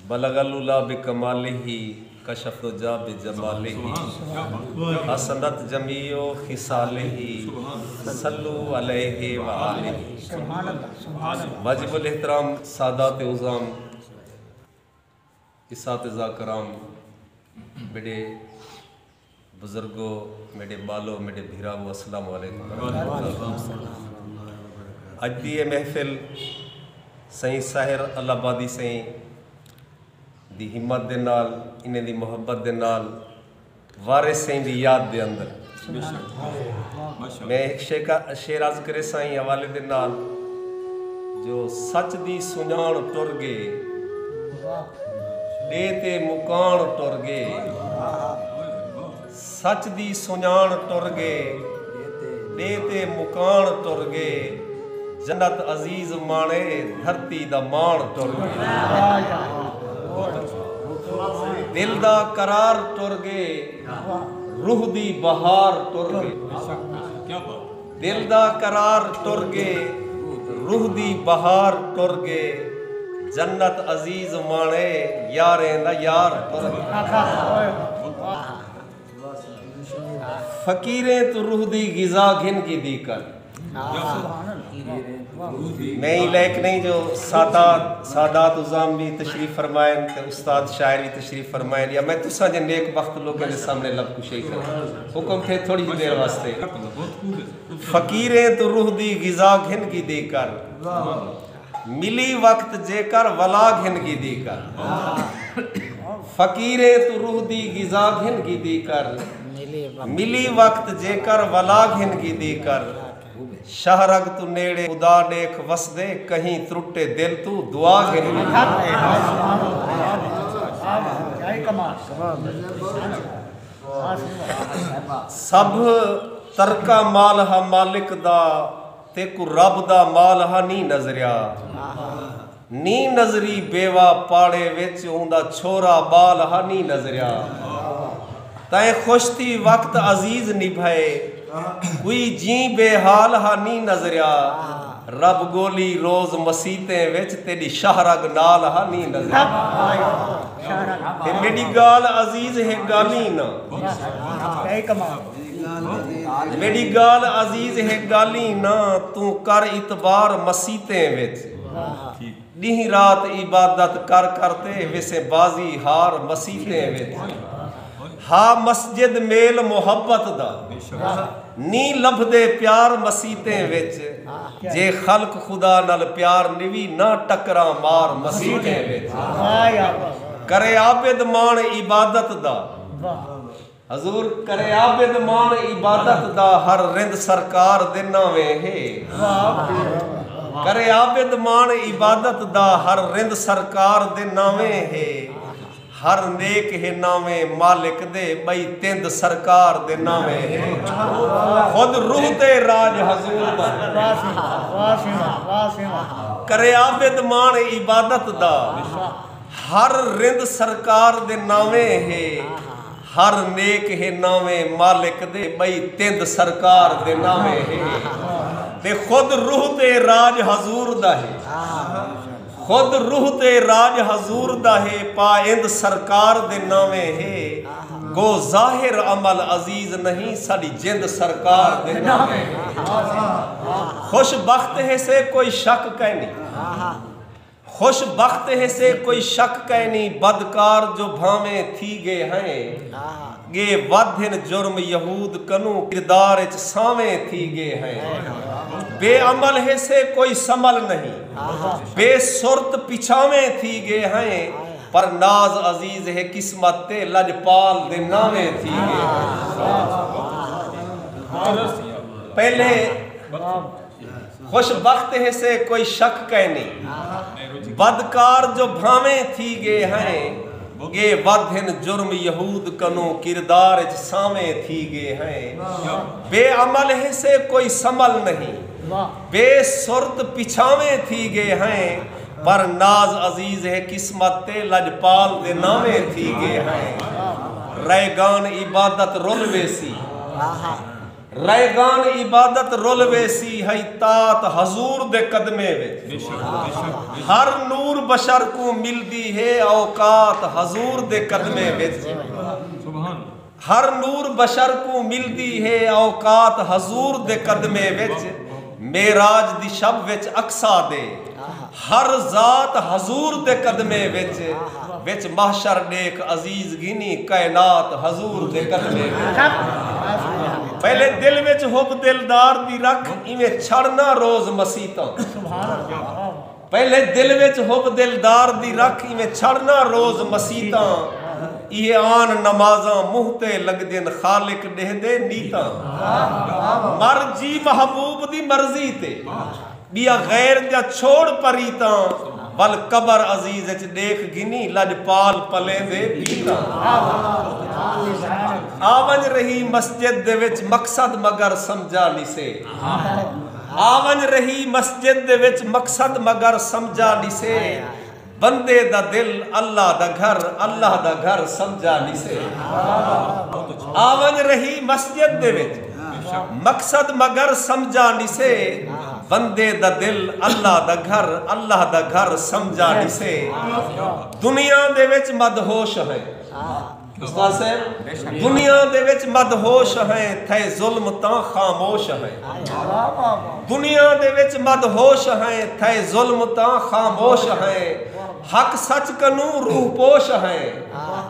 बलगलुला बिकमालिही कशफ़ुजा बिजमालिही हसनत जमीओ खिसालिही सल्लु अलैहि व आलिही। वाजिबुल एहतराम सादात उज़ाम, इसातिज़ा कराम, मेरे बुज़ुर्गों, मेरे बालों, मेरे भीरावो, अस्सलामु अलैकुम। अज दी महफिल सही साहिर अलाबादी सही दी हिम्मत दे नाल, इन्हें दी मोहब्बत दे नाल, वारिस सही दी याद दे अंदर मैं एक शेर अर्ज करे साईं हवाले दे नाल, जो सच दी सुञाण टुर गए डे ते मुकान टुर गए, सच दी सुञाण टुर गए डे ते मुकान टुर गए, जन्नत अजीज माने धरती दा मान टुर गए, दिल दा करार टुर गए रूह दी बहार टुर गए, दिल दा करार टुर गए रूह दी बहार टुर गए, जन्नत अजीज माने यारें दा यार टुर गए। फकीरें तो रूह दी गिजा घिन की दी कर, मैं ही लायक नहीं जो सादात उज़ाम भी तशरीफ फरमाएं ते उस्ताद शायर भी तशरीफ फरमाएं, या मैं तुसा जे नेक वक्त लोगों के सामने लब कुशई कर हुक्म थे थोड़ी देर वास्ते। फकीरें तो रूह दी गिजा घिन की दी कर, मिली वक्त जेकर वला घिन की दी कर, फकीरें तो रूह दी गिजा घिन की दी कर, मिली वक्त जेकर वला घिन की दी कर, शहरग तू नेड़े खुदा देख वसदे कहीं त्रुटे दिल तू दुआ घिन। सब तरका माल हा मालिक दा ते को रब दा माल हा नी नजरिया, नी नजरी बेवा पाड़े विच उंदा छोरा बाल हा नी नजरिया, तै खुश थी वक्त अजीज निभाए कोई जी बेहाल हा नी नजरिया, रब गोली रोज मसीते विच तेरी शाहरग नाल हा नी नजरिया। ते मेरी गाल अजीज है गाली ना, मेरी गाल अजीज है गाली ना, तू कर इतबार मसीते विच, दी रात इबादत कर करते वैसे बाजी हार मसीते विच, हा मस्जिद मेल मोहब्बत दा नी लभदे प्यार मसीते विच, जे खल्क खुदा नाल प्यार निवी ना टकरा मार मसीते विच, करे आबिद मान इबादत दा हजूर, करे आबिद मान इबादत दा हर रिंद सरकार दे नावे है, करे आबिद मान इबादत दा हर रिंद सरकार दे नावे है, हर नेक है नामे मालिक दे बई तिंद सरकार दे नामे है, खुद रूह ते राज हजूर दा, करे आबिद मान इबादत दा हर रिंद सरकार दे नामे है, हर नेक है नामे मालिक दे बई तिंद सरकार दे नामे है, ते खुद रूह ते राज हजूर दा है, खुद रूह ते राज हजूर दा है, पाइंद सरकार दे नामे है, गो जाहिर अमल अजीज नहीं साड़ी जिंद सरकार दे नामे है। खुश बख्त है से कोई शक कहनी, खुश बख्त है से कोई शक कहनी, बदकार जो भावे थी गे हैं, गे वाधिन जुर्म यहूद कनु किरदार च सावे थी गे हैं, बेअमल है से कोई समल नहीं, बेसुरत पिछावे थी गे हैं, पर नाज अजीज है किस्मत ते लजपाल दे नावे थी गे हैं। पहले खुश बख्त है से कोई शक कहनी, बदकार जो भावे थी गे हैं, गे वाधिन जुर्म यहूद कनु किरदार च सावे थी गे हैं, बेअमल है से कोई समल नहीं, बेसुरत पिछावे थी गे हैं, पर नाज अजीज है किस्मत ते लजपाल दे नावे थी गे हैं। रैगान इबादत रुल वेसी, रैगान इबादत रुलवे सी है तात हजूर दे कदमे विच हर नूर बशर को मिलदी है औकात हजूर दे कदमे विच हर नूर बशर को मिलदी है औकात हजूर दे कदमे विच मेराज दी शब विच अक्सा दे हर जात हजूर दे कदमे विच महशर देख अजीज गिनी कायनात हजूर दे कदमे पहले दिल विच हुब दिलदार दी रख इवें छड़ना रोज मसीता पहले दिल विच हुब दिलदार दी रख इवें छड़ना रोज मसीता ये आन नमाजा मुंह ते लगदन खालिक देह दे नीता मर जी महबूब दी मर्जी ते बिया गैर दा छोड़ परीता वल कबर अजीज च देख गिनी लजपाल पले दे पीता आवंज रही मस्जिद दे विच मकसद मगर समझा निसे आवंज रही मस्जिद दे विच मकसद मगर समझा निसे बंदे दा दिल अल्लाह दा घर समझा निसे आवंज रही मस्जिद दे विच मकसद मगर समझा निसे बंदे दा दिल अल्लाह दा घर समझा निसे दुनिया दे विच मदहोश है दुनिया दे विच मदहोश है थे जुल्म तां खामोश है दुनिया दे विच मदहोश है थे जुल्म तां खामोश है हक सच कनू रूह पोश है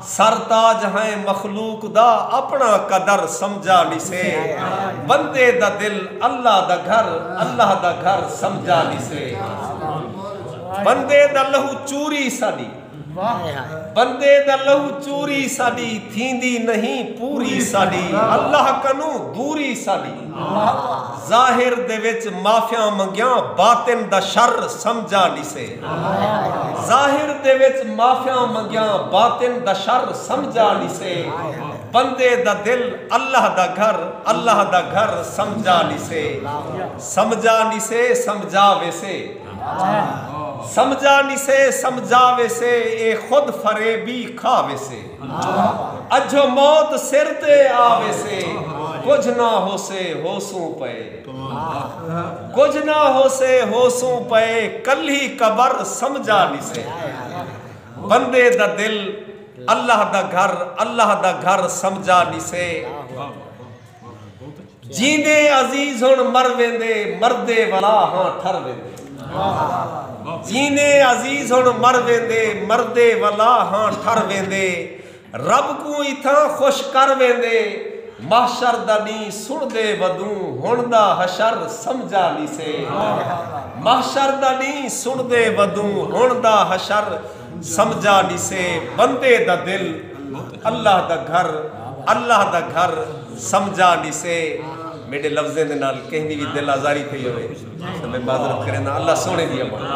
सरताज है मखलूक दा अपना कदर समझा निसे बंदे दा दिल अल्लाह दा घर समझा निसे बंदे दा लहू चूरी साडी बंदे दा लहू चूरी साडी थींदी नहीं पूरी साडी अल्लाह कनू दूरी साडी जाहिर दे विच माफिया मंगिया बातिन दा शर समझा निसे जाहिर दे विच माफिया मंगिया बातिन दा शर समझा निसे बंदे दा दिल अल्लाह दा घर समझा निसे समझावे से समझा निसे समझावे से ए खुद फरेबी खावे से अजो मौत सिर ते आवे से कुछ ना हो से होसूं पे कुछ ना हो से होसूं पे कल्ही कबर समझा निसे बंदे दा दिल अल्लाह दा घर समझा निसे जींदे अजीज हुण मर वेंदे मरदे वाला हां ठर वेंदे जीने अजीज हुण मर वेंदे मरदे वाला हां ठर वेंदे रब को इथां खुश कर वेंदे महशर दा नी सुणदे वदू हुण दा हशर समझा निसे महशर दा नी सुणदे वदू हुण दा हशर समझा निसे बंदे दा दिल अल्लाह दा घर समझा निसे मेरे लफ्ज़े दे नाल कहीं भी दिल आजारी थी होवे तो मैं माजरत करें ना अल्लाह सोने दी अमान